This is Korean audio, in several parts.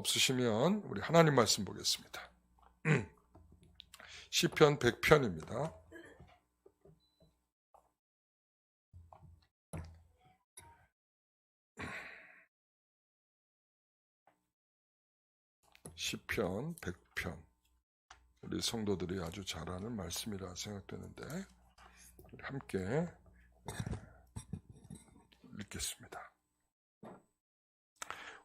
없으시면 우리 하나님 말씀 보겠습니다. 시편 100편입니다. 시편 100편. 우리 성도들이 아주 잘 아는 말씀이라 생각되는데 우리 함께 읽겠습니다.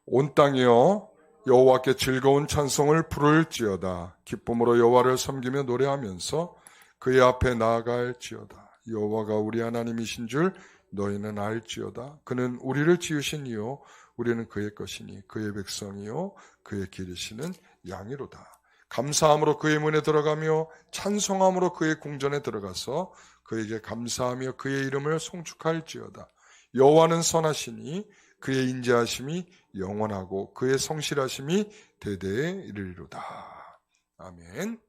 온 땅이여 여호와께 즐거운 찬송을 부를지어다. 기쁨으로 여호와를 섬기며 노래하면서 그의 앞에 나아갈지어다. 여호와가 우리 하나님이신 줄 너희는 알지어다. 그는 우리를 지으신 이요 우리는 그의 것이니 그의 백성이요 그의 기르시는 양이로다. 감사함으로 그의 문에 들어가며 찬송함으로 그의 궁전에 들어가서 그에게 감사하며 그의 이름을 송축할지어다. 여호와는 선하시니 그의 인자하심이 영원하고 그의 성실하심이 대대에 이르리로다. 아멘.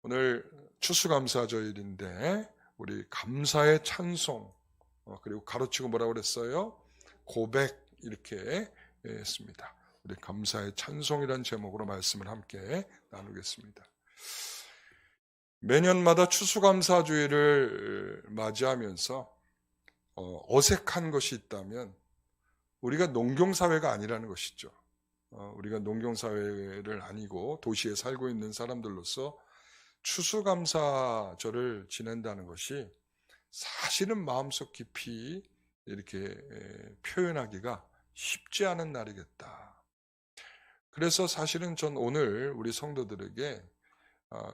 오늘 추수감사절인데 우리 감사의 찬송 그리고 가로치고 뭐라고 그랬어요? 고백 이렇게 했습니다. 우리 감사의 찬송이라는 제목으로 말씀을 함께 나누겠습니다. 매년마다 추수감사주일을 맞이하면서 어색한 것이 있다면 우리가 농경사회가 아니라는 것이죠. 우리가 농경사회를 아니고 도시에 살고 있는 사람들로서 추수감사절을 지낸다는 것이 사실은 마음속 깊이 이렇게 표현하기가 쉽지 않은 날이겠다. 그래서 사실은 전 오늘 우리 성도들에게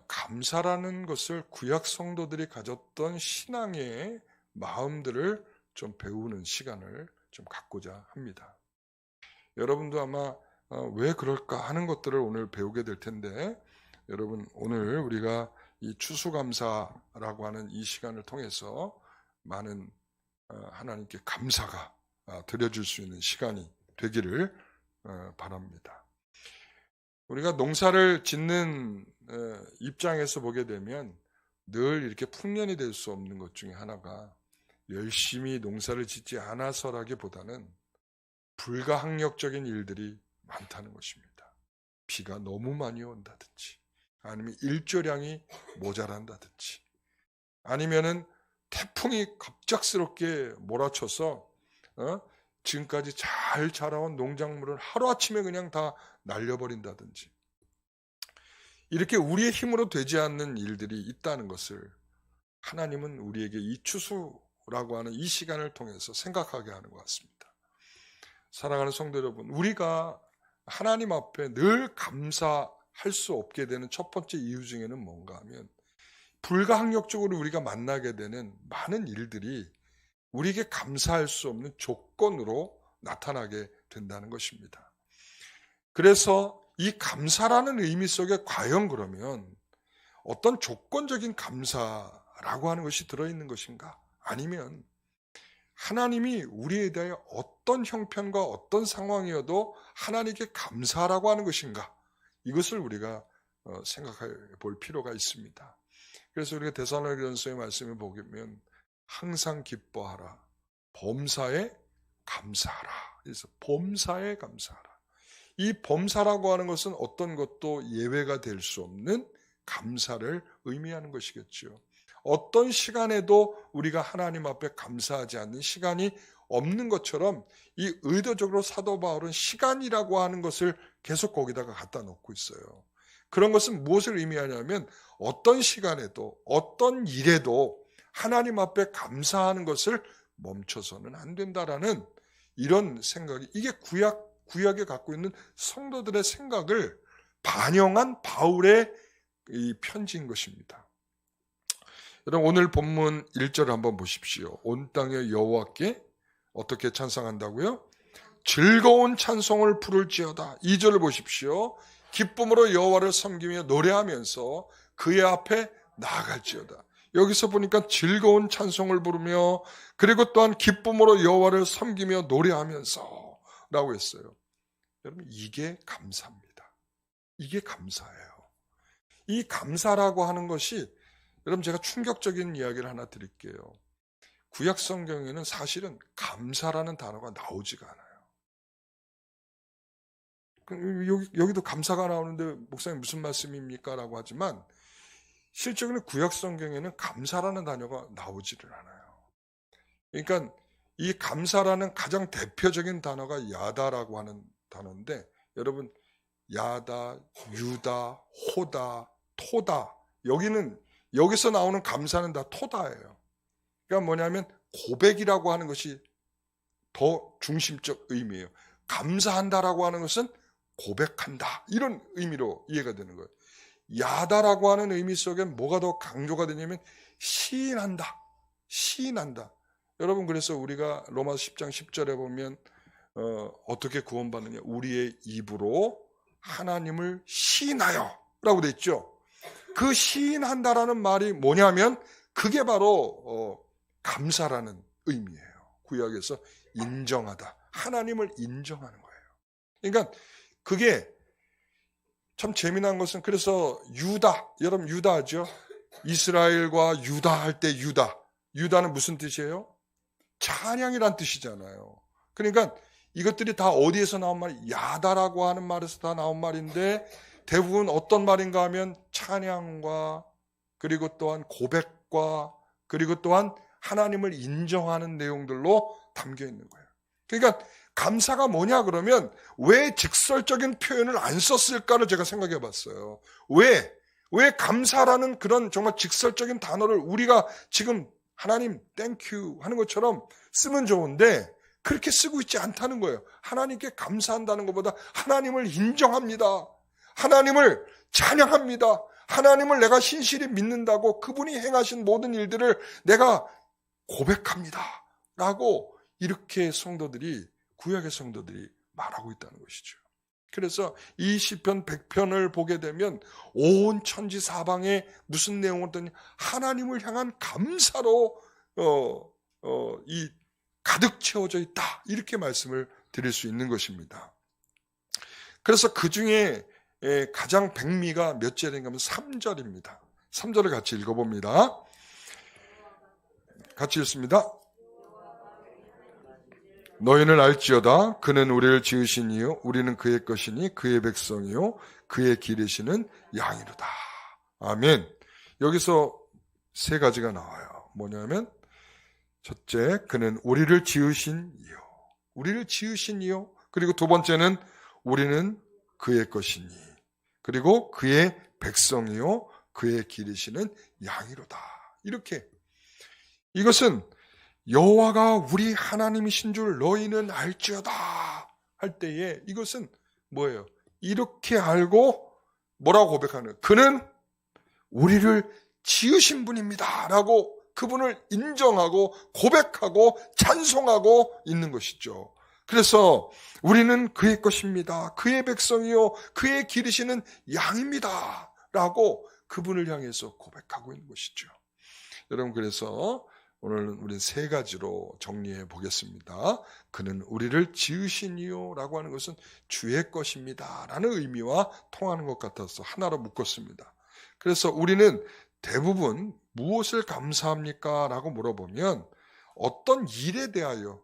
감사라는 것을 구약 성도들이 가졌던 신앙의 마음들을 좀 배우는 시간을 좀 갖고자 합니다. 여러분도 아마 왜 그럴까 하는 것들을 오늘 배우게 될 텐데 여러분 오늘 우리가 이 추수감사라고 하는 이 시간을 통해서 많은 하나님께 감사가 드려질 수 있는 시간이 되기를 바랍니다. 우리가 농사를 짓는 입장에서 보게 되면 늘 이렇게 풍년이 될 수 없는 것 중에 하나가 열심히 농사를 짓지 않아서라기보다는 불가항력적인 일들이 많다는 것입니다. 비가 너무 많이 온다든지 아니면 일조량이 모자란다든지 아니면은 태풍이 갑작스럽게 몰아쳐서 지금까지 잘 자라온 농작물을 하루아침에 그냥 다 날려버린다든지 이렇게 우리의 힘으로 되지 않는 일들이 있다는 것을 하나님은 우리에게 이 추수라고 하는 이 시간을 통해서 생각하게 하는 것 같습니다. 사랑하는 성도 여러분, 우리가 하나님 앞에 늘 감사할 수 없게 되는 첫 번째 이유 중에는 뭔가 하면 불가항력적으로 우리가 만나게 되는 많은 일들이 우리에게 감사할 수 없는 조건으로 나타나게 된다는 것입니다. 그래서 이 감사라는 의미 속에 과연 그러면 어떤 조건적인 감사라고 하는 것이 들어있는 것인가? 아니면 하나님이 우리에 대해 어떤 형편과 어떤 상황이어도 하나님께 감사라고 하는 것인가? 이것을 우리가 생각해 볼 필요가 있습니다. 그래서 우리가 데살로니가전서의 말씀을 보면 항상 기뻐하라. 범사에 감사하라. 그래서 범사에 감사하라. 이 범사라고 하는 것은 어떤 것도 예외가 될 수 없는 감사를 의미하는 것이겠죠. 어떤 시간에도 우리가 하나님 앞에 감사하지 않는 시간이 없는 것처럼 이 의도적으로 사도 바울은 시간이라고 하는 것을 계속 거기다가 갖다 놓고 있어요. 그런 것은 무엇을 의미하냐면 어떤 시간에도 어떤 일에도 하나님 앞에 감사하는 것을 멈춰서는 안 된다라는 이런 생각이 이게 구약에 갖고 있는 성도들의 생각을 반영한 바울의 이 편지인 것입니다. 여러분 오늘 본문 1절 한번 보십시오. 온 땅의 여호와께 어떻게 찬송한다고요? 즐거운 찬송을 부를지어다. 2절을 보십시오. 기쁨으로 여호와를 섬기며 노래하면서 그의 앞에 나아갈지어다. 여기서 보니까 즐거운 찬송을 부르며 그리고 또한 기쁨으로 여호와를 섬기며 노래하면서 라고 했어요. 여러분 이게 감사입니다. 이게 감사예요. 이 감사라고 하는 것이 여러분 제가 충격적인 이야기를 하나 드릴게요. 구약 성경에는 사실은 감사라는 단어가 나오지가 않아요. 여기도 감사가 나오는데 목사님 무슨 말씀입니까? 라고 하지만 실제로는 구약 성경에는 감사라는 단어가 나오지를 않아요. 그러니까 이 감사라는 가장 대표적인 단어가 야다라고 하는 단어인데, 여러분 야다, 유다, 호다, 토다, 여기서 나오는 감사는 다 토다예요. 그러니까 뭐냐면 고백이라고 하는 것이 더 중심적 의미예요. 감사한다라고 하는 것은 고백한다, 이런 의미로 이해가 되는 거예요. 야다라고 하는 의미 속에 뭐가 더 강조가 되냐면 시인한다, 시인한다. 여러분, 그래서 우리가 로마서 10장 10절에 보면 어떻게 구원받느냐, 우리의 입으로 하나님을 시인하여 라고 돼 있죠. 그 시인한다라는 말이 뭐냐면 그게 바로 감사라는 의미예요. 구약에서 인정하다, 하나님을 인정하는 거예요. 그러니까 그게 참 재미난 것은, 그래서 유다, 여러분 유다죠. 이스라엘과 유다 할 때 유다는 무슨 뜻이에요? 찬양이란 뜻이잖아요. 그러니까 이것들이 다 어디에서 나온 말이, 야다라고 하는 말에서 다 나온 말인데, 대부분 어떤 말인가 하면 찬양과, 그리고 또한 고백과, 그리고 또한 하나님을 인정하는 내용들로 담겨 있는 거예요. 그러니까 감사가 뭐냐 그러면 왜 직설적인 표현을 안 썼을까를 제가 생각해 봤어요. 왜 감사라는 그런 정말 직설적인 단어를 우리가 지금 하나님 땡큐 하는 것처럼 쓰면 좋은데 그렇게 쓰고 있지 않다는 거예요. 하나님께 감사한다는 것보다 하나님을 인정합니다, 하나님을 찬양합니다, 하나님을 내가 신실히 믿는다고, 그분이 행하신 모든 일들을 내가 고백합니다 라고, 이렇게 구약의 성도들이 말하고 있다는 것이죠. 그래서 이 시편 100편을 보게 되면 온 천지 사방에 무슨 내용을 듣냐, 하나님을 향한 감사로 이 가득 채워져 있다, 이렇게 말씀을 드릴 수 있는 것입니다. 그래서 그 중에 가장 백미가 몇 절인가 하면 3절입니다. 3절을 같이 읽어봅니다. 같이 읽습니다. 너희는 알지어다 그는 우리를 지으신 이요 우리는 그의 것이니 그의 백성이요 그의 기르시는 양이로다. 아멘. 여기서 세 가지가 나와요. 뭐냐면 첫째, 그는 우리를 지으신 이요. 그리고 두 번째는 우리는 그의 것이니, 그리고 그의 백성이요 그의 기르시는 양이로다. 이렇게, 이것은 여호와가 우리 하나님이신 줄 너희는 알지어다 할 때에 이것은 뭐예요? 이렇게 알고 뭐라고 고백하는 거예요? 그는 우리를 지으신 분입니다 라고 그분을 인정하고 고백하고 찬송하고 있는 것이죠. 그래서 우리는 그의 것입니다, 그의 백성이요 그의 기르시는 양입니다 라고 그분을 향해서 고백하고 있는 것이죠. 여러분, 그래서 오늘 우리는 세 가지로 정리해 보겠습니다. 그는 우리를 지으신 이요 라고 하는 것은 주의 것입니다 라는 의미와 통하는 것 같아서 하나로 묶었습니다. 그래서 우리는 대부분 무엇을 감사합니까? 라고 물어보면 어떤 일에 대하여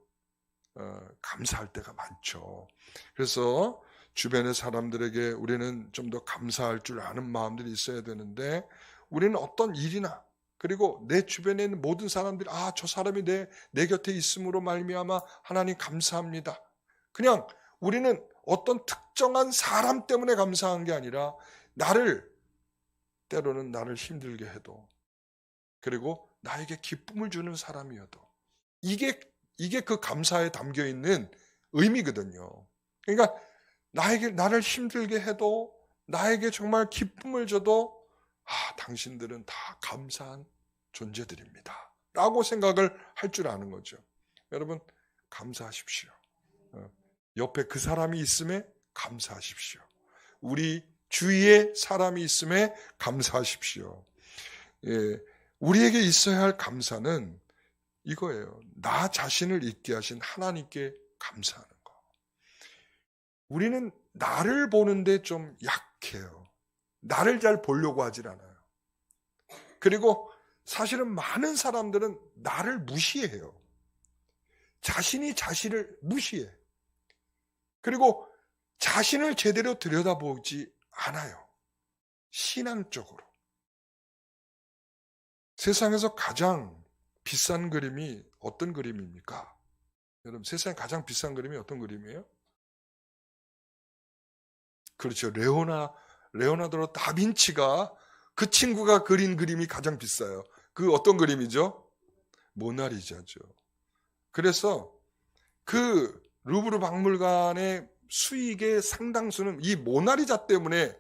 감사할 때가 많죠. 그래서 주변의 사람들에게 우리는 좀 더 감사할 줄 아는 마음들이 있어야 되는데, 우리는 어떤 일이나, 그리고 내 주변에 있는 모든 사람들이 저 사람이 내 곁에 있음으로 말미암아 하나님 감사합니다. 그냥 우리는 어떤 특정한 사람 때문에 감사한 게 아니라 때로는 나를 힘들게 해도, 그리고 나에게 기쁨을 주는 사람이어도, 이게 그 감사에 담겨 있는 의미거든요. 그러니까 나를 힘들게 해도, 나에게 정말 기쁨을 줘도 당신들은 다 감사한 존재들입니다 라고 생각을 할 줄 아는 거죠. 여러분, 감사하십시오. 옆에 그 사람이 있음에 감사하십시오. 우리 주위에 사람이 있음에 감사하십시오. 우리에게 있어야 할 감사는 이거예요. 나 자신을 있게 하신 하나님께 감사하는 거. 우리는 나를 보는데 좀 약해요. 나를 잘 보려고 하질 않아요. 그리고 사실은 많은 사람들은 나를 무시해요. 자신이 자신을 무시해. 그리고 자신을 제대로 들여다보지 않아요. 신앙적으로. 세상에서 가장 비싼 그림이 어떤 그림입니까? 여러분, 세상에 가장 비싼 그림이 어떤 그림이에요? 그렇죠. 레오나르도 다빈치가 그 친구가 그린 그림이 가장 비싸요. 그 어떤 그림이죠? 모나리자죠. 그래서 그 루브르 박물관의 수익의 상당수는 이 모나리자 때문에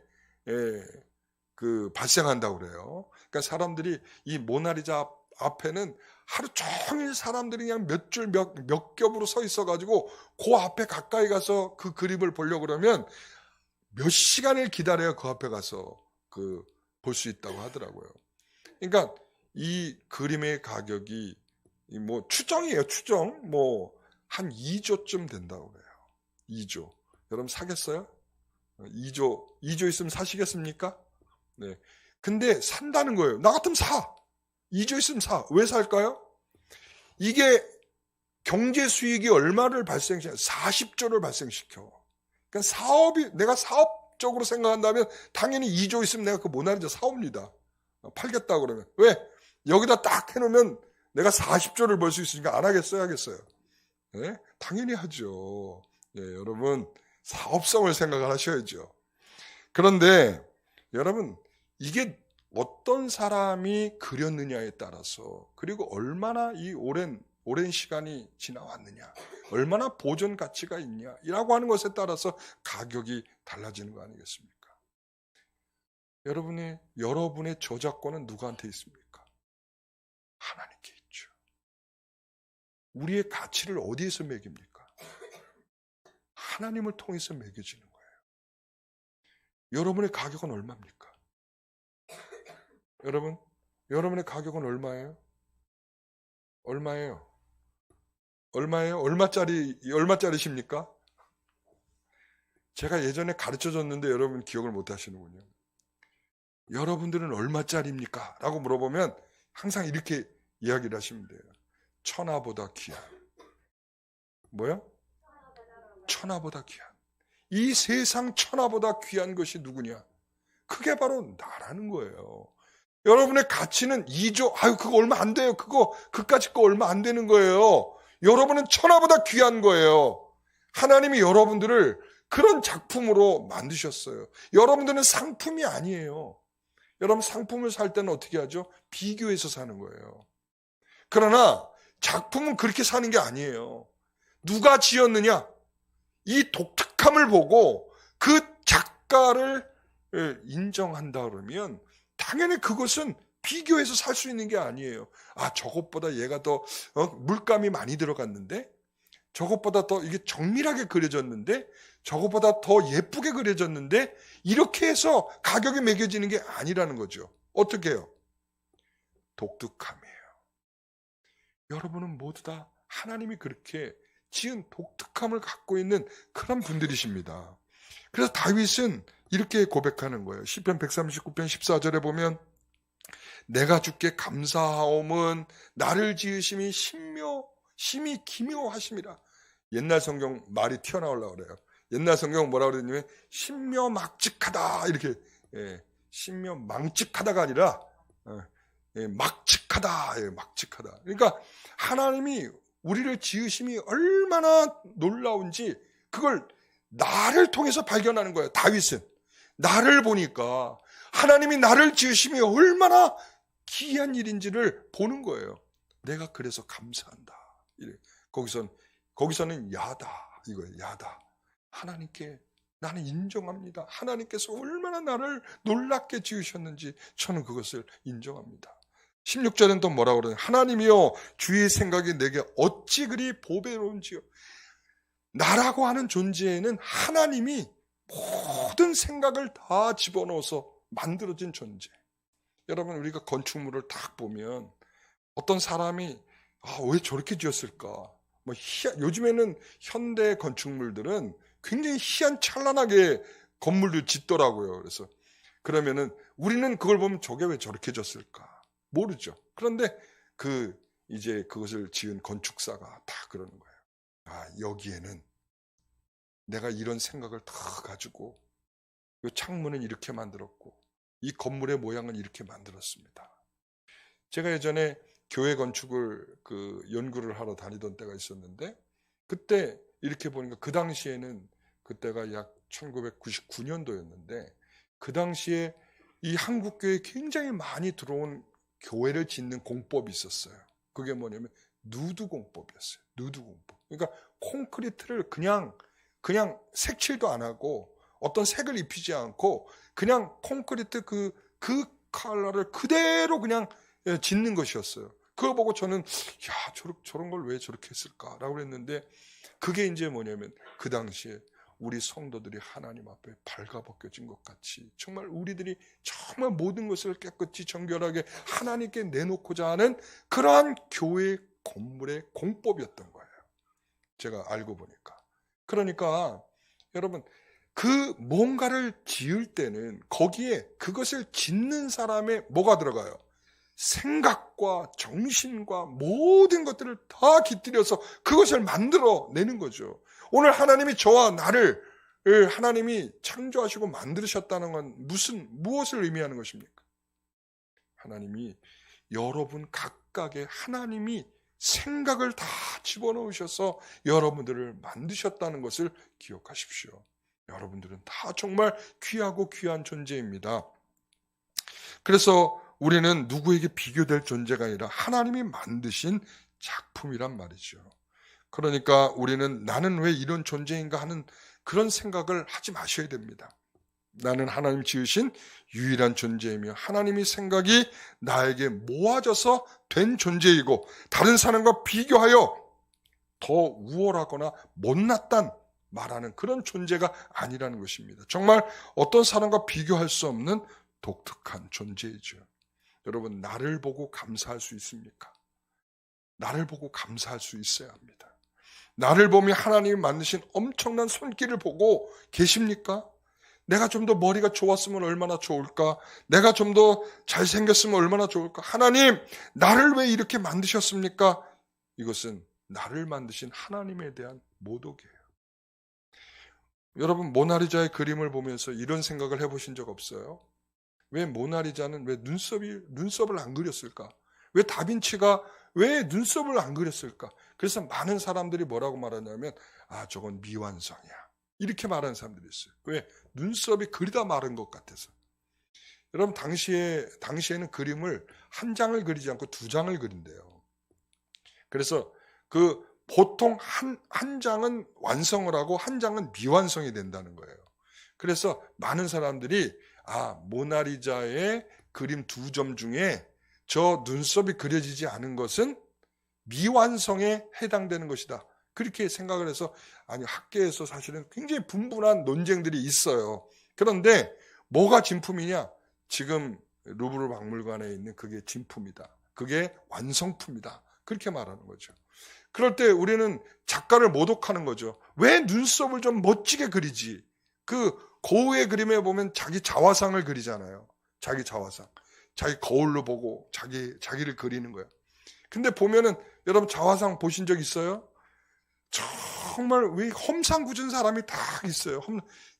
발생한다고 그래요. 그러니까 사람들이 이 모나리자 앞에는 하루 종일 사람들이 그냥 몇 줄 몇 겹으로 서 있어가지고 그 앞에 가까이 가서 그 그림을 보려고 그러면 몇 시간을 기다려야 그 앞에 가서 볼 수 있다고 하더라고요. 그러니까 이 그림의 가격이 뭐 추정이에요. 추정. 뭐 한 2조쯤 된다고 그래요. 2조. 여러분 사겠어요? 2조 있으면 사시겠습니까? 네. 근데 산다는 거예요. 나 같으면 사. 2조 있으면 사. 왜 살까요? 이게 경제 수익이 얼마를 발생시켜? 40조를 발생시켜. 그러니까 내가 사업적으로 생각한다면 당연히 2조 있으면 내가 그 모나리자 사옵니다. 팔겠다 그러면. 왜? 여기다 딱 해놓으면 내가 40조를 벌 수 있으니까 안 하겠어요? 하겠어요? 네? 당연히 하죠. 예, 여러분 사업성을 생각을 하셔야죠. 그런데 여러분 이게 어떤 사람이 그렸느냐에 따라서 그리고 얼마나 이 오랜 시간이 지나왔느냐, 얼마나 보존 가치가 있냐라고 하는 것에 따라서 가격이 달라지는 거 아니겠습니까? 여러분의 저작권은 누구한테 있습니까? 하나님께 있죠. 우리의 가치를 어디에서 매깁니까? 하나님을 통해서 매겨지는 거예요. 여러분의 가격은 얼마입니까? 여러분의 가격은 얼마예요? 얼마예요? 얼마짜리십니까? 제가 예전에 가르쳐 줬는데 여러분 기억을 못 하시는군요. 여러분들은 얼마짜리입니까? 라고 물어보면 항상 이렇게 이야기를 하시면 돼요. 천하보다 귀한. 뭐요? 천하보다 귀한. 이 세상 천하보다 귀한 것이 누구냐? 그게 바로 나라는 거예요. 여러분의 가치는 2조, 그거 얼마 안 돼요. 그까짓 거 얼마 안 되는 거예요. 여러분은 천하보다 귀한 거예요. 하나님이 여러분들을 그런 작품으로 만드셨어요. 여러분들은 상품이 아니에요. 여러분 상품을 살 때는 어떻게 하죠? 비교해서 사는 거예요. 그러나 작품은 그렇게 사는 게 아니에요. 누가 지었느냐? 이 독특함을 보고 그 작가를 인정한다 그러면 당연히 그것은 비교해서 살 수 있는 게 아니에요. 저것보다 얘가 더 물감이 많이 들어갔는데, 저것보다 더 이게 정밀하게 그려졌는데, 저것보다 더 예쁘게 그려졌는데, 이렇게 해서 가격이 매겨지는 게 아니라는 거죠. 어떻게 해요? 독특함이에요. 여러분은 모두 다 하나님이 그렇게 지은 독특함을 갖고 있는 그런 분들이십니다. 그래서 다윗은 이렇게 고백하는 거예요. 시편 139편 14절에 보면 내가 주께 감사하옴은 나를 지으심이 심히 기묘하심이라. 옛날 성경 말이 튀어나오려고 그래요. 옛날 성경 뭐라고 그러냐면 신묘막직하다 이렇게. 신묘망직하다가 아니라 막직하다. 막직하다. 그러니까 하나님이 우리를 지으심이 얼마나 놀라운지 그걸 나를 통해서 발견하는 거예요. 다윗은 나를 보니까 하나님이 나를 지으심이 얼마나 기이한 일인지를 보는 거예요. 내가 그래서 감사한다. 거기서는 야다 이거예요. 야다. 하나님께 나는 인정합니다. 하나님께서 얼마나 나를 놀랍게 지으셨는지 저는 그것을 인정합니다. 16절은 또 뭐라고 그러냐? 하나님이여 주의 생각이 내게 어찌 그리 보배로운지요. 나라고 하는 존재에는 하나님이 모든 생각을 다 집어넣어서 만들어진 존재. 여러분 우리가 건축물을 딱 보면 어떤 사람이 왜 저렇게 지었을까? 요즘에는 현대 건축물들은 굉장히 희한찬란하게 건물을 짓더라고요. 그래서 그러면은 우리는 그걸 보면 저게 왜 저렇게 졌을까? 모르죠. 그런데 이제 그것을 지은 건축사가 다 그러는 거예요. 여기에는 내가 이런 생각을 다 가지고 이 창문은 이렇게 만들었고 이 건물의 모양은 이렇게 만들었습니다. 제가 예전에 교회 건축을 연구를 하러 다니던 때가 있었는데, 그때 이렇게 보니까 그 당시에는, 그때가 약 1999년도였는데 그 당시에 이 한국교회에 굉장히 많이 들어온 교회를 짓는 공법이 있었어요. 그게 뭐냐면 누드 공법이었어요. 누드 공법. 그러니까 콘크리트를 그냥 색칠도 안 하고 어떤 색을 입히지 않고 그냥 콘크리트 그 컬러를 그대로 그냥 짓는 것이었어요. 그거 보고 저는 저런 걸 왜 저렇게 했을까라고 했는데, 그게 이제 뭐냐면 그 당시에 우리 성도들이 하나님 앞에 발가벗겨진 것 같이 정말 우리들이 정말 모든 것을 깨끗이 정결하게 하나님께 내놓고자 하는 그러한 교회 건물의 공법이었던 거예요. 제가 알고 보니까. 그러니까 여러분, 그 뭔가를 지을 때는 거기에 그것을 짓는 사람의 뭐가 들어가요? 생각과 정신과 모든 것들을 다 깃들여서 그것을 만들어내는 거죠. 오늘 하나님이 저와 나를 하나님이 창조하시고 만드셨다는 건 무엇을 의미하는 것입니까? 하나님이 여러분 각각의 하나님이 생각을 다 집어넣으셔서 여러분들을 만드셨다는 것을 기억하십시오. 여러분들은 다 정말 귀하고 귀한 존재입니다. 그래서 우리는 누구에게 비교될 존재가 아니라 하나님이 만드신 작품이란 말이죠. 그러니까 우리는 나는 왜 이런 존재인가 하는 그런 생각을 하지 마셔야 됩니다. 나는 하나님 지으신 유일한 존재이며 하나님의 생각이 나에게 모아져서 된 존재이고 다른 사람과 비교하여 더 우월하거나 못났단 말하는 그런 존재가 아니라는 것입니다. 정말 어떤 사람과 비교할 수 없는 독특한 존재이죠. 여러분, 나를 보고 감사할 수 있습니까? 나를 보고 감사할 수 있어야 합니다. 나를 보며 하나님이 만드신 엄청난 손길을 보고 계십니까? 내가 좀 더 머리가 좋았으면 얼마나 좋을까? 내가 좀 더 잘생겼으면 얼마나 좋을까? 하나님, 나를 왜 이렇게 만드셨습니까? 이것은 나를 만드신 하나님에 대한 모독이에요. 여러분, 모나리자의 그림을 보면서 이런 생각을 해보신 적 없어요? 왜 모나리자는 왜 눈썹을 안 그렸을까? 왜 다빈치가 왜 눈썹을 안 그렸을까? 그래서 많은 사람들이 뭐라고 말하냐면, 저건 미완성이야. 이렇게 말하는 사람들이 있어요. 왜? 눈썹이 그리다 마른 것 같아서. 여러분, 당시에는 그림을 한 장을 그리지 않고 두 장을 그린대요. 그래서 보통 한 장은 완성을 하고 한 장은 미완성이 된다는 거예요. 그래서 많은 사람들이 모나리자의 그림 두 점 중에 저 눈썹이 그려지지 않은 것은 미완성에 해당되는 것이다. 그렇게 생각을 해서, 학계에서 사실은 굉장히 분분한 논쟁들이 있어요. 그런데 뭐가 진품이냐? 지금 루브르 박물관에 있는 그게 진품이다. 그게 완성품이다. 그렇게 말하는 거죠. 그럴 때 우리는 작가를 모독하는 거죠. 왜 눈썹을 좀 멋지게 그리지? 고흐의 그림에 보면 자기 자화상을 그리잖아요. 자기 자화상. 자기 거울로 보고 자기를 그리는 거예요. 근데 보면은 여러분 자화상 보신 적 있어요? 정말 왜 험상궂은 사람이 다 있어요.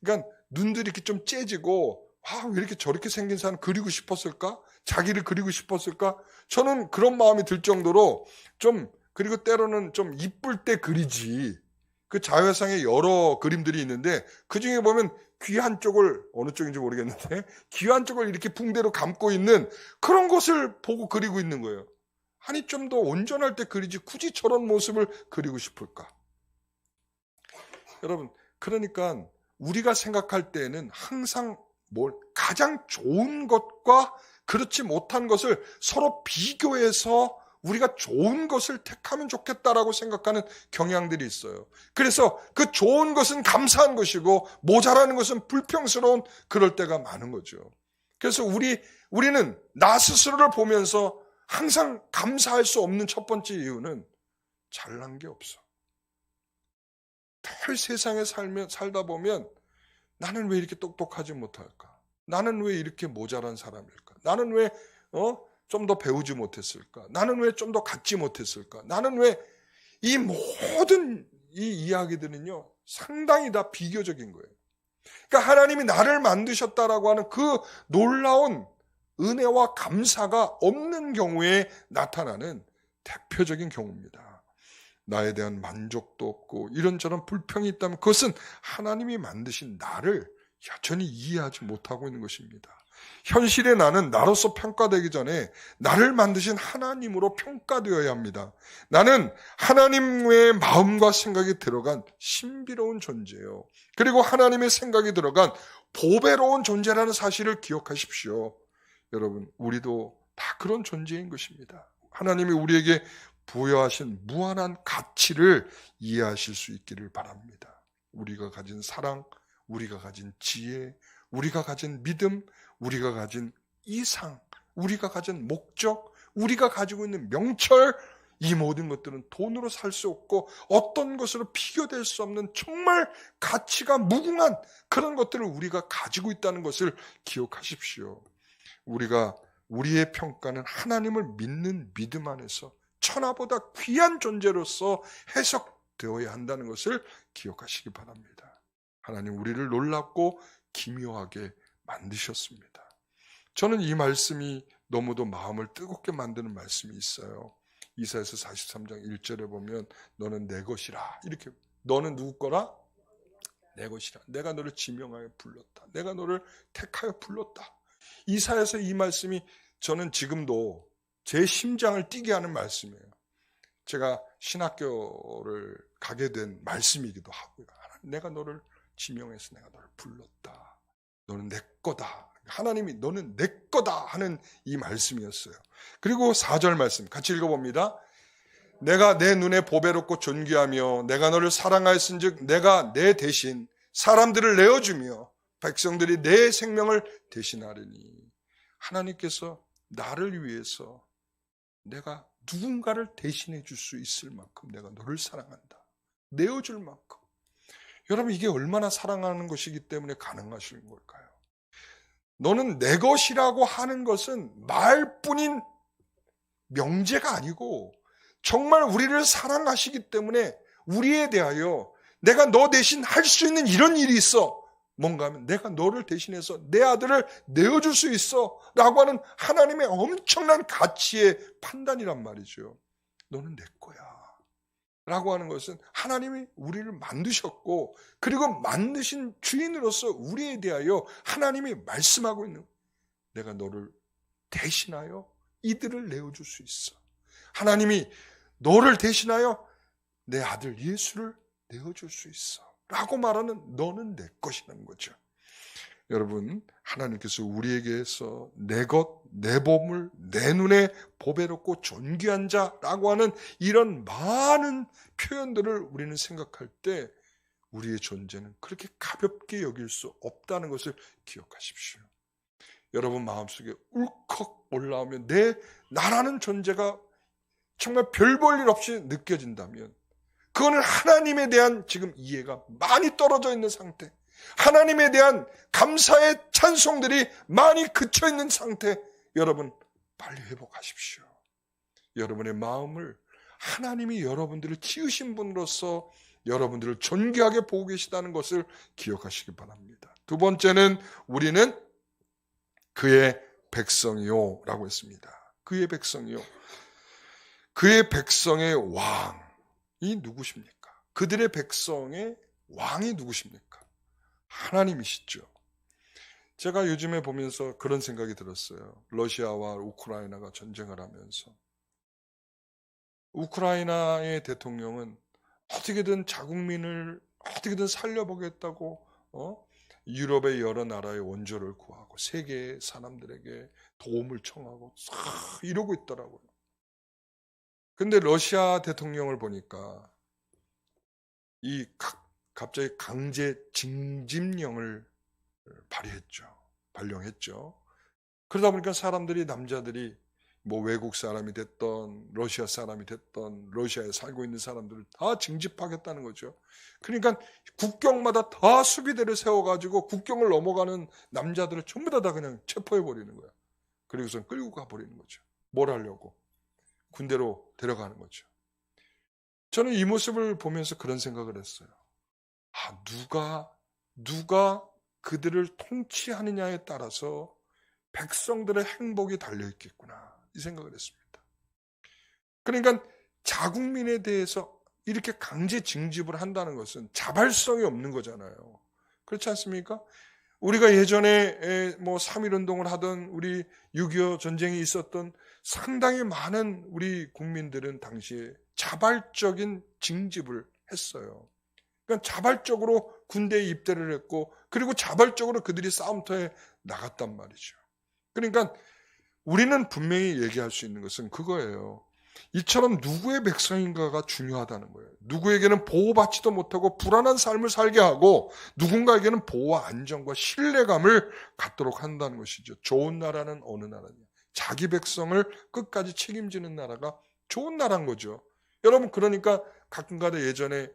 그러니까 눈들이 이렇게 좀 째지고 왜 이렇게 저렇게 생긴 사람 그리고 싶었을까? 자기를 그리고 싶었을까? 저는 그런 마음이 들 정도로 그리고 때로는 좀 이쁠 때 그리지. 그 자화상에 여러 그림들이 있는데 그중에 보면 귀 한쪽을, 어느 쪽인지 모르겠는데 귀 한쪽을 이렇게 붕대로 감고 있는 그런 것을 보고 그리고 있는 거예요. 좀 더 온전할 때 그리지 굳이 저런 모습을 그리고 싶을까? 여러분, 그러니까 우리가 생각할 때는 항상 가장 좋은 것과 그렇지 못한 것을 서로 비교해서 우리가 좋은 것을 택하면 좋겠다라고 생각하는 경향들이 있어요. 그래서 그 좋은 것은 감사한 것이고 모자라는 것은 불평스러운 그럴 때가 많은 거죠. 그래서 우리는 나 스스로를 보면서 항상 감사할 수 없는 첫 번째 이유는 잘난 게 없어. 늘 세상에 살다 보면 나는 왜 이렇게 똑똑하지 못할까? 나는 왜 이렇게 모자란 사람일까? 나는 왜 좀 더 배우지 못했을까? 나는 왜 좀 더 갖지 못했을까? 나는 왜 이 모든 이 이야기들은요, 상당히 다 비교적인 거예요. 그러니까 하나님이 나를 만드셨다라고 하는 그 놀라운 은혜와 감사가 없는 경우에 나타나는 대표적인 경우입니다. 나에 대한 만족도 없고 이런저런 불평이 있다면 그것은 하나님이 만드신 나를 여전히 이해하지 못하고 있는 것입니다. 현실의 나는 나로서 평가되기 전에 나를 만드신 하나님으로 평가되어야 합니다. 나는 하나님의 마음과 생각이 들어간 신비로운 존재예요. 그리고 하나님의 생각이 들어간 보배로운 존재라는 사실을 기억하십시오. 여러분, 우리도 다 그런 존재인 것입니다. 하나님이 우리에게 부여하신 무한한 가치를 이해하실 수 있기를 바랍니다. 우리가 가진 사랑, 우리가 가진 지혜, 우리가 가진 믿음, 우리가 가진 이상, 우리가 가진 목적, 우리가 가지고 있는 명철, 이 모든 것들은 돈으로 살 수 없고 어떤 것으로 비교될 수 없는 정말 가치가 무궁한 그런 것들을 우리가 가지고 있다는 것을 기억하십시오. 우리의 평가는 하나님을 믿는 믿음 안에서 천하보다 귀한 존재로서 해석되어야 한다는 것을 기억하시기 바랍니다. 하나님 우리를 놀랍고 기묘하게 만드셨습니다. 저는 이 말씀이 너무도 마음을 뜨겁게 만드는 말씀이 있어요. 이사야서 43장 1절에 보면 너는 내 것이라, 이렇게, 너는 누구 거라? 내 것이라. 내가 너를 지명하여 불렀다. 내가 너를 택하여 불렀다. 이사야서 이 말씀이 저는 지금도 제 심장을 뛰게 하는 말씀이에요. 제가 신학교를 가게 된 말씀이기도 하고요. 내가 너를 지명해서 내가 너를 불렀다. 너는 내 거다. 하나님이 너는 내 거다 하는 이 말씀이었어요. 그리고 4절 말씀 같이 읽어봅니다. 내가 내 눈에 보배롭고 존귀하며 내가 너를 사랑하였은즉 내가 내 대신 사람들을 내어주며 백성들이 내 생명을 대신하리니. 하나님께서 나를 위해서 내가 누군가를 대신해 줄 수 있을 만큼 내가 너를 사랑한다. 내어줄 만큼. 여러분, 이게 얼마나 사랑하는 것이기 때문에 가능하신 걸까요? 너는 내 것이라고 하는 것은 말뿐인 명제가 아니고 정말 우리를 사랑하시기 때문에 우리에 대하여 내가 너 대신 할 수 있는 이런 일이 있어. 뭔가 하면 내가 너를 대신해서 내 아들을 내어줄 수 있어 라고 하는 하나님의 엄청난 가치의 판단이란 말이죠. 너는 내 거야 라고 하는 것은 하나님이 우리를 만드셨고 그리고 만드신 주인으로서 우리에 대하여 하나님이 말씀하고 있는, 내가 너를 대신하여 이들을 내어줄 수 있어. 하나님이 너를 대신하여 내 아들 예수를 내어줄 수 있어 라고 말하는 너는 내 것이라는 거죠. 여러분, 하나님께서 우리에게서 내 것, 내 보물, 내 눈에 보배롭고 존귀한 자라고 하는 이런 많은 표현들을 우리는 생각할 때 우리의 존재는 그렇게 가볍게 여길 수 없다는 것을 기억하십시오. 여러분 마음속에 울컥 올라오면 나라는 존재가 정말 별 볼 일 없이 느껴진다면 그거는 하나님에 대한 지금 이해가 많이 떨어져 있는 상태, 하나님에 대한 감사의 찬송들이 많이 그쳐 있는 상태. 여러분 빨리 회복하십시오. 여러분의 마음을 하나님이 여러분들을 지으신 분으로서 여러분들을 존귀하게 보고 계시다는 것을 기억하시기 바랍니다. 두 번째는 우리는 그의 백성이요 라고 했습니다. 그의 백성이요. 그의 백성의 왕이 누구십니까? 그들의 백성의 왕이 누구십니까? 하나님이시죠. 제가 요즘에 보면서 그런 생각이 들었어요. 러시아와 우크라이나가 전쟁을 하면서 우크라이나의 대통령은 어떻게든 자국민을 어떻게든 살려보겠다고 유럽의 여러 나라의 원조를 구하고 세계의 사람들에게 도움을 청하고 이러고 있더라고요. 근데 러시아 대통령을 보니까 갑자기 강제 징집령을 발령했죠. 그러다 보니까 사람들이, 남자들이 뭐 외국 사람이 됐던 러시아 사람이 됐던 러시아에 살고 있는 사람들을 다 징집하겠다는 거죠. 그러니까 국경마다 다 수비대를 세워가지고 국경을 넘어가는 남자들을 전부 다 그냥 체포해버리는 거야. 그리고선 끌고 가버리는 거죠. 뭘 하려고? 군대로 데려가는 거죠. 저는 이 모습을 보면서 그런 생각을 했어요. 누가 그들을 통치하느냐에 따라서 백성들의 행복이 달려있겠구나, 이 생각을 했습니다. 그러니까 자국민에 대해서 이렇게 강제 징집을 한다는 것은 자발성이 없는 거잖아요. 그렇지 않습니까? 우리가 예전에 3.1운동을 하던, 우리 6.25 전쟁이 있었던 상당히 많은 우리 국민들은 당시에 자발적인 징집을 했어요. 그러니까 자발적으로 군대에 입대를 했고, 그리고 자발적으로 그들이 싸움터에 나갔단 말이죠. 그러니까 우리는 분명히 얘기할 수 있는 것은 그거예요. 이처럼 누구의 백성인가가 중요하다는 거예요. 누구에게는 보호받지도 못하고 불안한 삶을 살게 하고, 누군가에게는 보호와 안정과 신뢰감을 갖도록 한다는 것이죠. 좋은 나라는 어느 나라냐? 자기 백성을 끝까지 책임지는 나라가 좋은 나라인 거죠. 여러분, 그러니까 가끔가다 예전에,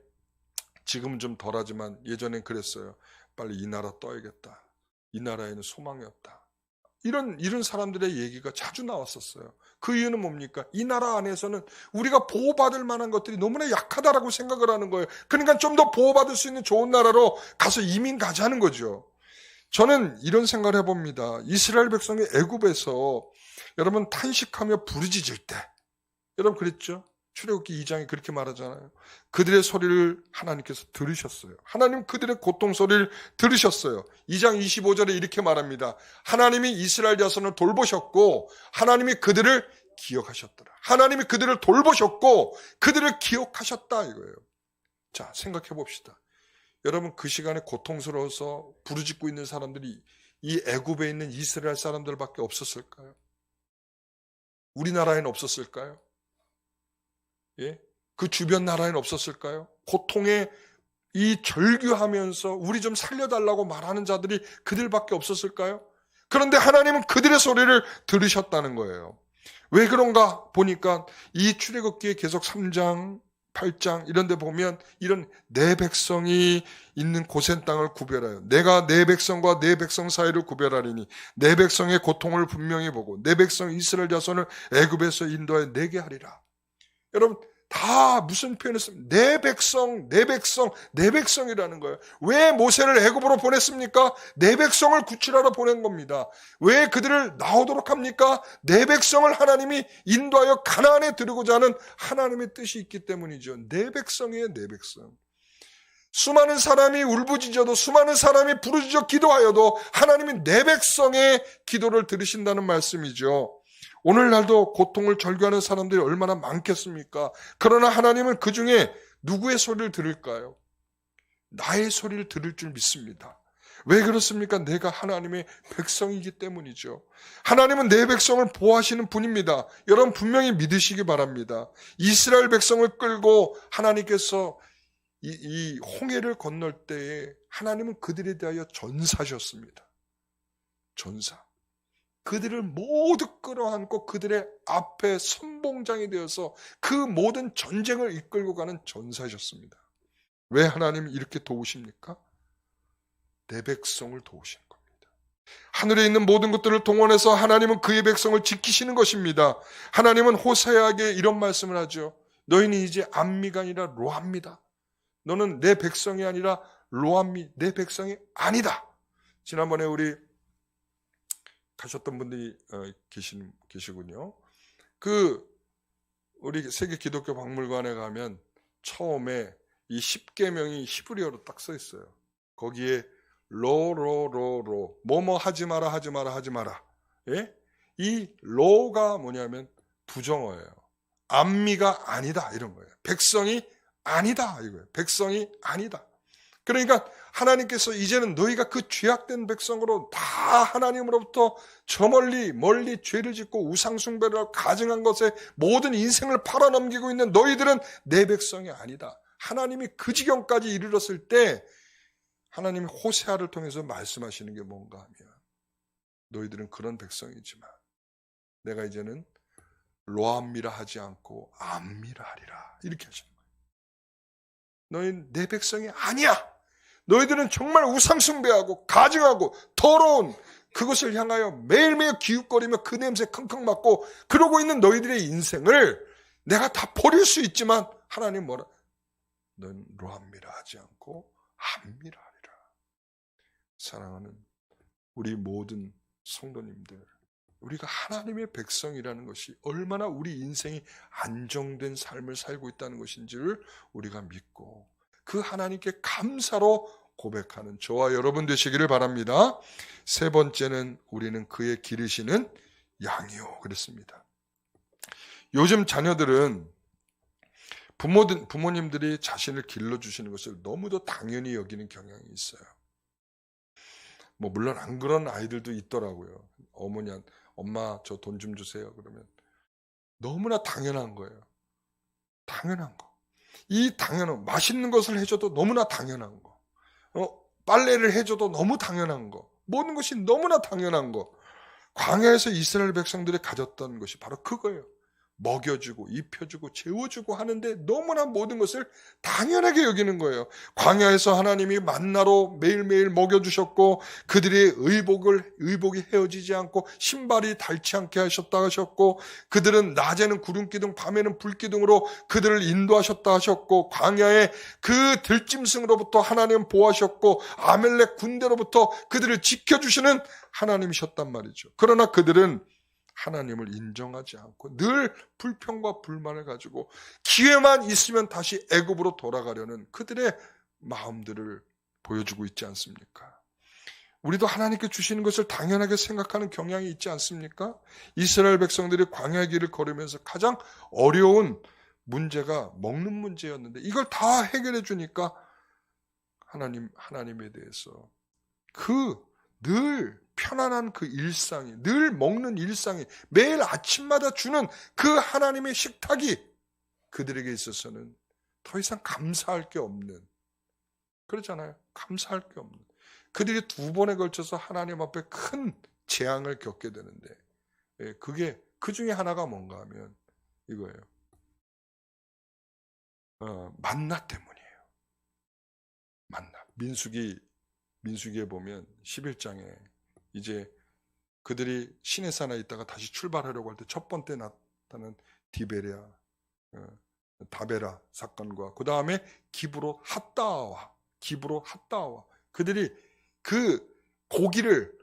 지금은 좀 덜하지만 예전엔 그랬어요. 빨리 이 나라 떠야겠다. 이 나라에는 소망이 없다. 이런 사람들의 얘기가 자주 나왔었어요. 그 이유는 뭡니까? 이 나라 안에서는 우리가 보호받을 만한 것들이 너무나 약하다라고 생각을 하는 거예요. 그러니까 좀 더 보호받을 수 있는 좋은 나라로 가서 이민 가자는 거죠. 저는 이런 생각을 해봅니다. 이스라엘 백성이 애굽에서 여러분 탄식하며 부르짖을 때, 여러분 그랬죠? 출애굽기 2장이 그렇게 말하잖아요. 그들의 소리를 하나님께서 들으셨어요. 하나님 그들의 고통 소리를 들으셨어요. 2장 25절에 이렇게 말합니다. 하나님이 이스라엘 자손을 돌보셨고 하나님이 그들을 기억하셨더라. 하나님이 그들을 돌보셨고 그들을 기억하셨다, 이거예요. 자, 생각해 봅시다. 여러분, 그 시간에 고통스러워서 부르짖고 있는 사람들이 이 애굽에 있는 이스라엘 사람들밖에 없었을까요? 우리나라에는 없었을까요? 예? 그 주변 나라에는 없었을까요? 고통에 이 절규하면서 우리 좀 살려달라고 말하는 자들이 그들밖에 없었을까요? 그런데 하나님은 그들의 소리를 들으셨다는 거예요. 왜 그런가 보니까 이 출애굽기에 계속 3장, 8장 이런 데 보면 이런 내 백성이 있는 고센 땅을 구별하여 내가 내 백성과 내 백성 사이를 구별하리니 내 백성의 고통을 분명히 보고 내 백성 이스라엘 자손을 애굽에서 인도하여 내게 하리라. 여러분, 다 무슨 표현을 씁니까? 내 백성, 내 백성, 내 백성이라는 거예요. 왜 모세를 애굽으로 보냈습니까? 내 백성을 구출하러 보낸 겁니다. 왜 그들을 나오도록 합니까? 내 백성을 하나님이 인도하여 가나안에 들이고자 하는 하나님의 뜻이 있기 때문이죠. 내 백성이에요, 내 백성. 수많은 사람이 울부짖어도, 수많은 사람이 부르짖어 기도하여도 하나님이 내 백성의 기도를 들으신다는 말씀이죠. 오늘날도 고통을 절규하는 사람들이 얼마나 많겠습니까? 그러나 하나님은 그 중에 누구의 소리를 들을까요? 나의 소리를 들을 줄 믿습니다. 왜 그렇습니까? 내가 하나님의 백성이기 때문이죠. 하나님은 내 백성을 보호하시는 분입니다. 여러분 분명히 믿으시기 바랍니다. 이스라엘 백성을 끌고 하나님께서 이 홍해를 건널 때에 하나님은 그들에 대하여 전사하셨습니다. 전사. 그들을 모두 끌어안고 그들의 앞에 선봉장이 되어서 그 모든 전쟁을 이끌고 가는 전사셨습니다. 왜 하나님이 이렇게 도우십니까? 내 백성을 도우시는 겁니다. 하늘에 있는 모든 것들을 동원해서 하나님은 그의 백성을 지키시는 것입니다. 하나님은 호세아에게 이런 말씀을 하죠. 너희는 이제 암미가 아니라 로암미다. 너는 내 백성이 아니라 로암미, 내 백성이 아니다. 지난번에 우리 가셨던 분들이 계시군요. 우리 세계 기독교 박물관에 가면 처음에 이 10계명이 히브리어로 딱 써 있어요. 거기에 로 뭐뭐 하지 마라 하지 마라 하지 마라. 예? 이 로가 뭐냐면 부정어예요. 암미가 아니다 이런 거예요. 백성이 아니다 이거예요. 백성이 아니다. 그러니까 하나님께서 이제는 너희가 그 죄악된 백성으로 다 하나님으로부터 저 멀리 죄를 짓고 우상숭배를 하고 가증한 것에 모든 인생을 팔아넘기고 있는 너희들은 내 백성이 아니다. 하나님이 그 지경까지 이르렀을 때 하나님이 호세아를 통해서 말씀하시는 게 뭔가 하면 너희들은 그런 백성이지만 내가 이제는 로암미라 하지 않고 암미라 하리라 이렇게 하시는 거예요. 너희는 내 백성이 아니야. 너희들은 정말 우상숭배하고 가증하고 더러운 그것을 향하여 매일매일 기웃거리며 그 냄새 킁킁 맡고 그러고 있는 너희들의 인생을 내가 다 버릴 수 있지만 하나님 뭐라? 넌 로함미라 하지 않고 함미라 하리라. 사랑하는 우리 모든 성도님들, 우리가 하나님의 백성이라는 것이 얼마나 우리 인생이 안정된 삶을 살고 있다는 것인지를 우리가 믿고 그 하나님께 감사로 고백하는 저와 여러분 되시기를 바랍니다. 세 번째는 우리는 그의 기르시는 양이요 그랬습니다. 요즘 자녀들은 부모님들이 자신을 길러주시는 것을 너무도 당연히 여기는 경향이 있어요. 물론 안 그런 아이들도 있더라고요. 어머니한테 엄마 저 돈 좀 주세요 그러면 너무나 당연한 거예요. 당연한 거. 이 당연한 맛있는 것을 해줘도 너무나 당연한 거. 빨래를 해줘도 너무 당연한 거. 모든 것이 너무나 당연한 거. 광야에서 이스라엘 백성들이 가졌던 것이 바로 그거예요. 먹여주고 입혀주고 재워주고 하는데 너무나 모든 것을 당연하게 여기는 거예요. 광야에서 하나님이 만나로 매일매일 먹여주셨고 그들의 의복이 헤어지지 않고 신발이 닳지 않게 하셨고 그들은 낮에는 구름기둥 밤에는 불기둥으로 그들을 인도하셨다 하셨고 광야에 그 들짐승으로부터 하나님 보호하셨고 아멜렉 군대로부터 그들을 지켜주시는 하나님이셨단 말이죠. 그러나 그들은 하나님을 인정하지 않고 늘 불평과 불만을 가지고 기회만 있으면 다시 애굽으로 돌아가려는 그들의 마음들을 보여주고 있지 않습니까? 우리도 하나님께 주시는 것을 당연하게 생각하는 경향이 있지 않습니까? 이스라엘 백성들이 광야의 길을 걸으면서 가장 어려운 문제가 먹는 문제였는데 이걸 다 해결해 주니까 하나님에 대해서 늘 편안한 그 일상이, 늘 먹는 일상이, 매일 아침마다 주는 그 하나님의 식탁이 그들에게 있어서는 더 이상 감사할 게 없는, 그렇잖아요. 감사할 게 없는. 그들이 두 번에 걸쳐서 하나님 앞에 큰 재앙을 겪게 되는데 그게 그 중에 하나가 뭔가 하면 이거예요. 만나 때문이에요. 만나. 민수기에 보면 11장에 이제 그들이 시내산에 있다가 다시 출발하려고 할 때 첫 번째 나타난 다베라 사건과 그 다음에 기브롯 핫다와 그들이 그 고기를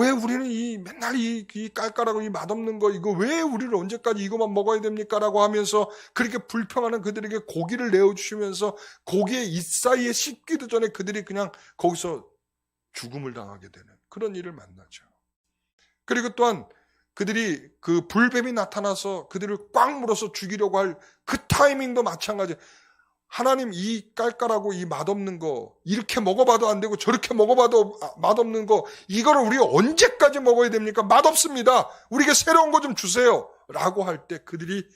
왜 우리는 맨날 이 깔깔하고 이 맛없는 거 이거 왜 우리를 언제까지 이거만 먹어야 됩니까? 라고 하면서 그렇게 불평하는 그들에게 고기를 내어주시면서 고기의 잇사이에 씹기도 전에 그들이 그냥 거기서 죽음을 당하게 되는 그런 일을 만나죠. 그리고 또한 그들이 그 불뱀이 나타나서 그들을 꽉 물어서 죽이려고 할 그 타이밍도 마찬가지. 하나님 이 깔깔하고 이 맛없는 거 이렇게 먹어봐도 안 되고 저렇게 먹어봐도 맛없는 거 이거를 우리 언제까지 먹어야 됩니까? 맛없습니다. 우리에게 새로운 거 좀 주세요. 라고 할 때 그들이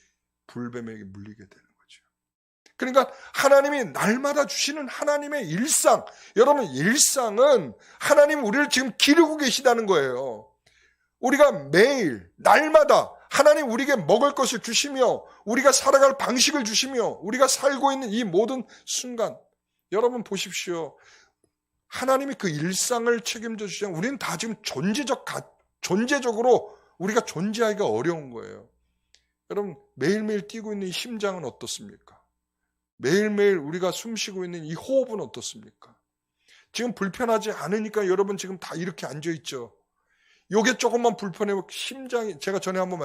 불뱀에게 물리게 되는 거죠. 그러니까 하나님이 날마다 주시는 하나님의 일상, 여러분 일상은 하나님 우리를 지금 기르고 계시다는 거예요. 우리가 매일 날마다 하나님 우리에게 먹을 것을 주시며 우리가 살아갈 방식을 주시며 우리가 살고 있는 이 모든 순간 여러분 보십시오. 하나님이 그 일상을 책임져 주시면 우리는 다 지금 존재적으로 우리가 존재하기가 어려운 거예요. 여러분 매일매일 뛰고 있는 이 심장은 어떻습니까? 매일매일 우리가 숨쉬고 있는 이 호흡은 어떻습니까? 지금 불편하지 않으니까 여러분 지금 다 이렇게 앉아있죠. 요게 조금만 불편해도 심장이, 제가 전에 한번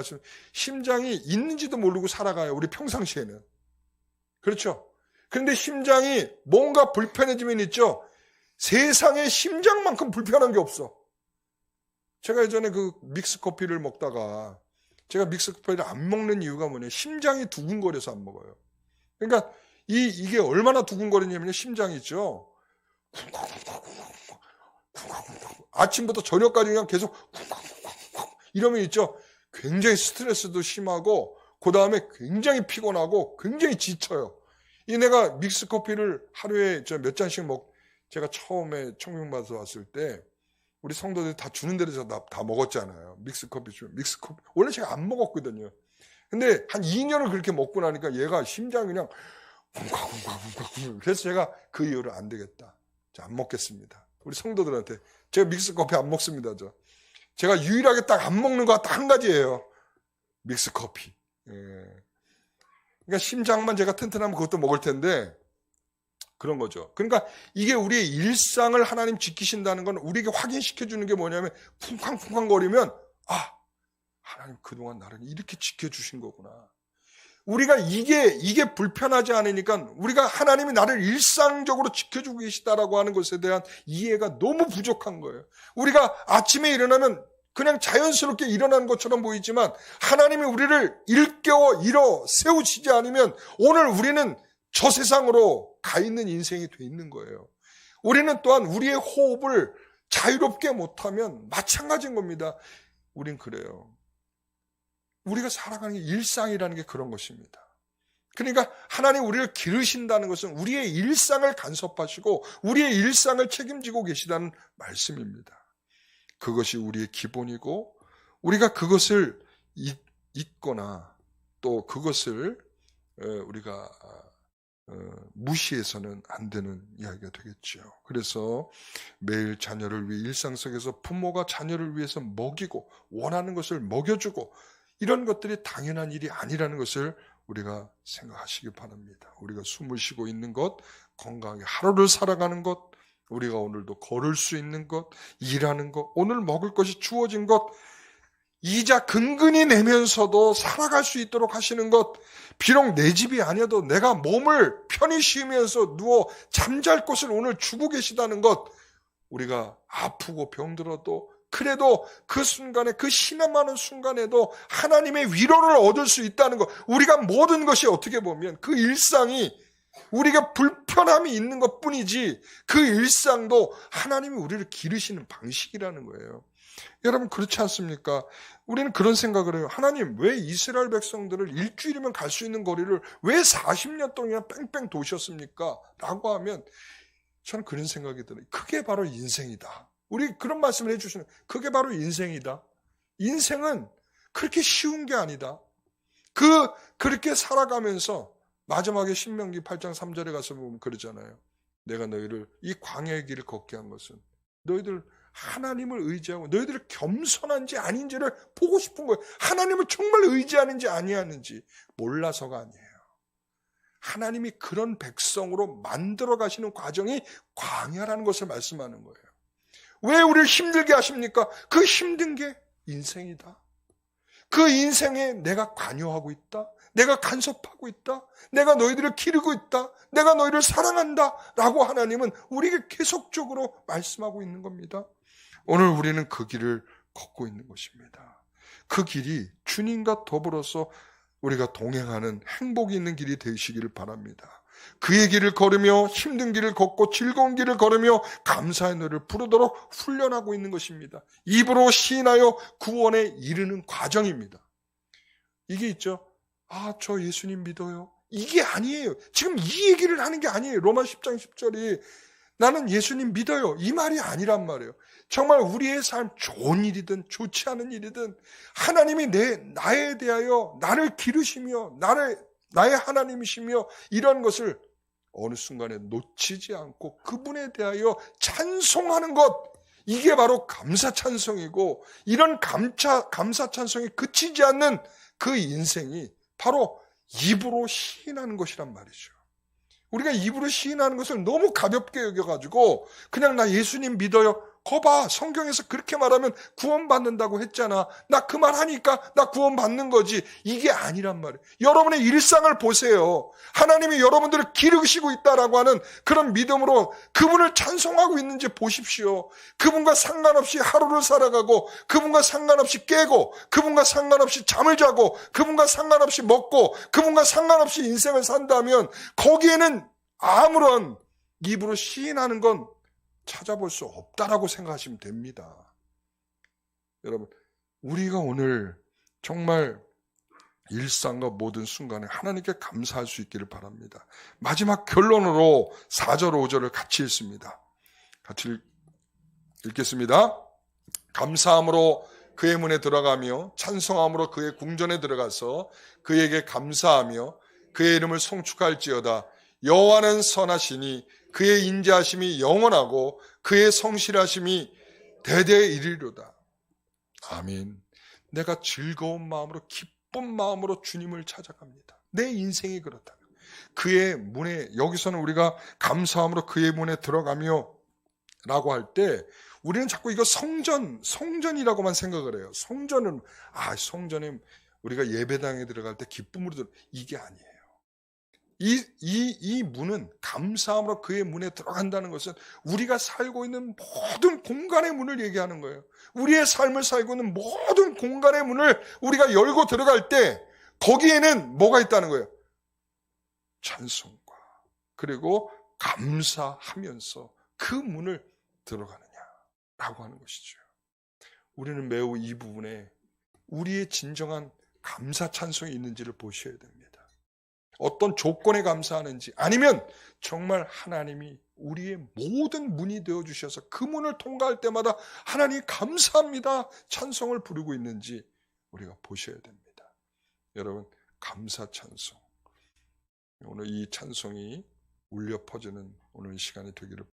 심장이 있는지도 모르고 살아가요. 우리 평상시에는. 그렇죠? 그런데 심장이 뭔가 불편해지면 있죠. 세상에 심장만큼 불편한 게 없어. 제가 예전에 그 믹스커피를 먹다가 제가 믹스커피를 안 먹는 이유가 뭐냐면 심장이 두근거려서 안 먹어요. 그러니까 이게 얼마나 두근거리냐면 심장이 있죠. 아침부터 저녁까지 그냥 계속 이러면 있죠. 굉장히 스트레스도 심하고 그 다음에 굉장히 피곤하고 굉장히 지쳐요. 내가 믹스커피를 하루에 몇 잔씩 제가 처음에 청명받아서 왔을 때 우리 성도들이 다 주는 대로 다 먹었잖아요. 믹스커피 주면 믹스커피 원래 제가 안 먹었거든요. 근데 한 2년을 그렇게 먹고 나니까 얘가 심장이 그냥 그래서 제가 그 이후로 안 되겠다. 안 먹겠습니다. 우리 성도들한테 제가 믹스커피 안 먹습니다. 제가 유일하게 딱 안 먹는 거 딱 한 가지예요. 믹스커피. 예. 그러니까 심장만 제가 튼튼하면 그것도 먹을 텐데 그런 거죠. 그러니까 이게 우리의 일상을 하나님 지키신다는 건 우리에게 확인시켜 주는 게 뭐냐면 쿵쾅쿵쾅거리면 하나님 그동안 나를 이렇게 지켜주신 거구나. 우리가 이게 불편하지 않으니까 우리가 하나님이 나를 일상적으로 지켜주고 계시다라고 하는 것에 대한 이해가 너무 부족한 거예요. 우리가 아침에 일어나면 그냥 자연스럽게 일어나는 것처럼 보이지만 하나님이 우리를 일깨워 일어 세우시지 않으면 오늘 우리는 저 세상으로 가 있는 인생이 돼 있는 거예요. 우리는 또한 우리의 호흡을 자유롭게 못하면 마찬가지인 겁니다. 우린 그래요. 우리가 살아가는 게 일상이라는 게 그런 것입니다. 그러니까 하나님 우리를 기르신다는 것은 우리의 일상을 간섭하시고 우리의 일상을 책임지고 계시다는 말씀입니다. 그것이 우리의 기본이고 우리가 그것을 잊거나 또 그것을 우리가 무시해서는 안 되는 이야기가 되겠죠. 그래서 매일 자녀를 위해 일상 속에서 부모가 자녀를 위해서 먹이고 원하는 것을 먹여주고 이런 것들이 당연한 일이 아니라는 것을 우리가 생각하시기 바랍니다. 우리가 숨을 쉬고 있는 것, 건강하게 하루를 살아가는 것, 우리가 오늘도 걸을 수 있는 것, 일하는 것, 오늘 먹을 것이 주어진 것, 이자 근근히 내면서도 살아갈 수 있도록 하시는 것, 비록 내 집이 아니어도 내가 몸을 편히 쉬면서 누워 잠잘 곳을 오늘 주고 계시다는 것, 우리가 아프고 병들어도 그래도 그 순간에 그 신음하는 순간에도 하나님의 위로를 얻을 수 있다는 것, 우리가 모든 것이 어떻게 보면 그 일상이 우리가 불편함이 있는 것뿐이지 그 일상도 하나님이 우리를 기르시는 방식이라는 거예요. 여러분 그렇지 않습니까? 우리는 그런 생각을 해요. 하나님 왜 이스라엘 백성들을 일주일이면 갈 수 있는 거리를 왜 40년 동안 뺑뺑 도셨습니까? 라고 하면 저는 그런 생각이 들어요. 그게 바로 인생이다. 우리 그런 말씀을 해주시는 그게 바로 인생이다. 인생은 그렇게 쉬운 게 아니다. 그렇게 살아가면서 마지막에 신명기 8장 3절에 가서 보면 그러잖아요. 내가 너희를 이 광야의 길을 걷게 한 것은 너희들 하나님을 의지하고 너희들이 겸손한지 아닌지를 보고 싶은 거예요. 하나님을 정말 의지하는지 아니하는지 몰라서가 아니에요. 하나님이 그런 백성으로 만들어 가시는 과정이 광야라는 것을 말씀하는 거예요. 왜 우리를 힘들게 하십니까? 그 힘든 게 인생이다. 그 인생에 내가 관여하고 있다. 내가 간섭하고 있다. 내가 너희들을 기르고 있다. 내가 너희를 사랑한다. 라고 하나님은 우리에게 계속적으로 말씀하고 있는 겁니다. 오늘 우리는 그 길을 걷고 있는 것입니다. 그 길이 주님과 더불어서 우리가 동행하는 행복이 있는 길이 되시기를 바랍니다. 그의 길을 걸으며 힘든 길을 걷고 즐거운 길을 걸으며 감사의 노래를 부르도록 훈련하고 있는 것입니다. 입으로 시인하여 구원에 이르는 과정입니다. 이게 있죠. 저 예수님 믿어요. 이게 아니에요. 지금 이 얘기를 하는 게 아니에요. 로마 10장 10절이 나는 예수님 믿어요. 이 말이 아니란 말이에요. 정말 우리의 삶 좋은 일이든 좋지 않은 일이든 하나님이 나에 대하여 나를 기르시며 나의 하나님이시며 이런 것을 어느 순간에 놓치지 않고 그분에 대하여 찬송하는 것, 이게 바로 감사 찬송이고 이런 감사 찬송이 그치지 않는 그 인생이 바로 입으로 시인하는 것이란 말이죠. 우리가 입으로 시인하는 것을 너무 가볍게 여겨가지고 그냥 나 예수님 믿어요. 거봐, 성경에서 그렇게 말하면 구원받는다고 했잖아. 나 그 말 하니까 나 구원받는 거지. 이게 아니란 말이에요. 여러분의 일상을 보세요. 하나님이 여러분들을 기르시고 있다라고 하는 그런 믿음으로 그분을 찬송하고 있는지 보십시오. 그분과 상관없이 하루를 살아가고 그분과 상관없이 깨고 그분과 상관없이 잠을 자고 그분과 상관없이 먹고 그분과 상관없이 인생을 산다면 거기에는 아무런 입으로 시인하는 건 찾아볼 수 없다라고 생각하시면 됩니다. 여러분, 우리가 오늘 정말 일상과 모든 순간에 하나님께 감사할 수 있기를 바랍니다. 마지막 결론으로 4절, 5절을 같이 읽습니다. 같이 읽겠습니다. 감사함으로 그의 문에 들어가며 찬송함으로 그의 궁전에 들어가서 그에게 감사하며 그의 이름을 송축할지어다. 여호와는 선하시니 그의 인자하심이 영원하고 그의 성실하심이 대대에 이르리로다. 아멘. 내가 즐거운 마음으로 기쁜 마음으로 주님을 찾아갑니다. 내 인생이 그렇다. 그의 문에, 여기서는 우리가 감사함으로 그의 문에 들어가며 라고 할 때 우리는 자꾸 이거 성전이라고만 생각을 해요. 성전에 우리가 예배당에 들어갈 때 기쁨으로 이게 아니에요. 이 문은, 감사함으로 그의 문에 들어간다는 것은 우리가 살고 있는 모든 공간의 문을 얘기하는 거예요. 우리의 삶을 살고 있는 모든 공간의 문을 우리가 열고 들어갈 때 거기에는 뭐가 있다는 거예요? 찬송과 그리고 감사하면서 그 문을 들어가느냐라고 하는 것이죠. 우리는 매우 이 부분에 우리의 진정한 감사 찬송이 있는지를 보셔야 됩니다. 어떤 조건에 감사하는지, 아니면 정말 하나님이 우리의 모든 문이 되어주셔서 그 문을 통과할 때마다 하나님 감사합니다 찬송을 부르고 있는지 우리가 보셔야 됩니다. 여러분, 감사 찬송, 오늘 이 찬송이 울려 퍼지는 오늘 이 시간이 되기를